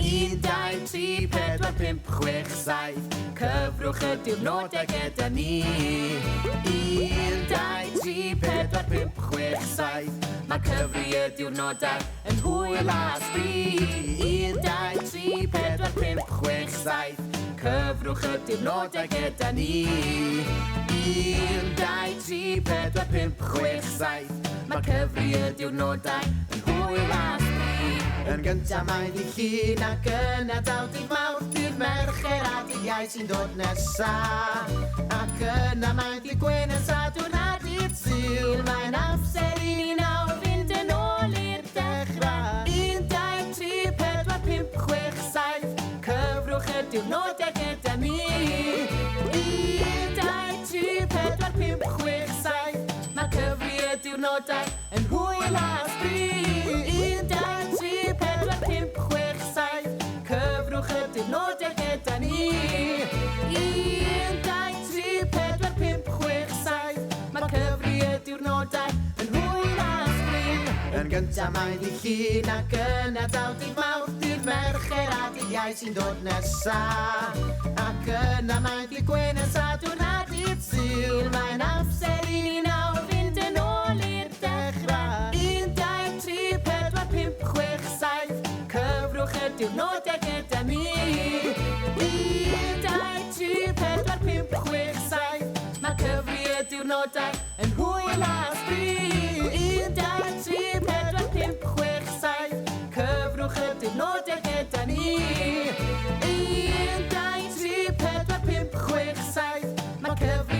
1, 2, 3, 4, 5, 6 Cyfrwch y diwrnodau gyda ni 1, 2, 3, 4, 5, 6, 7 Mae cyfri y diwrnodau yn hwyl a sbri 1, 2, 3, 4, 5, 6, 7 Cyfrwch y diwrnodau gyda ni 1, 2, 3, 4, 5, 6, 7 Mae cyfri y diwrnodau yn hwyl a sbri Yn gyntaf mae di llun ac yna dawdydd mawr Dydd Mercher a dydd Iau sy'n dod nesa Ac yna mae di Gwyn yn Sadwrn a dydd Sul Mae'n amser i ni nawr fynd yn ôl i'r dechrau 1, 2, 3, 4, 5, 6, 7 Cyfrwch y diwrnodau gyda ni 1, 2, 3, 4, 5, 6, 7 Mae cyfri y diwrnodau yn hwyl a sbri 1, 2, 3, 4, 5, 6, 7 Cyfrwch y diwrnodau gyda ni 1, 2, 3, 4, 5, 6, 7 Mae cyfri y diwrnodau yn hwyl a sbri Yn gyntaf mae di llun ac yna dawdydd mawr Dydd Mercher a dydd Iau sy'n dod nesa Ac yna mae di Gwyn yn Sadwrn a dydd Sul Mae'n amser i ni nawr fynd yn ôl i'r dechrau 1, 2, 3, 4, 5, 6, 7 Cyfrwch y diwrnodau gyda ni 1, 2, 3, 4, 5, 6, 7 Mae cyfri y diwrnodau yn hwyl a sbri 1, 2, 3, 4, 5, 6, 7 Cyfrwch y diwrnodau gyda ni 1, 2, 3, 4, 5, 6, 7 Mae cyfri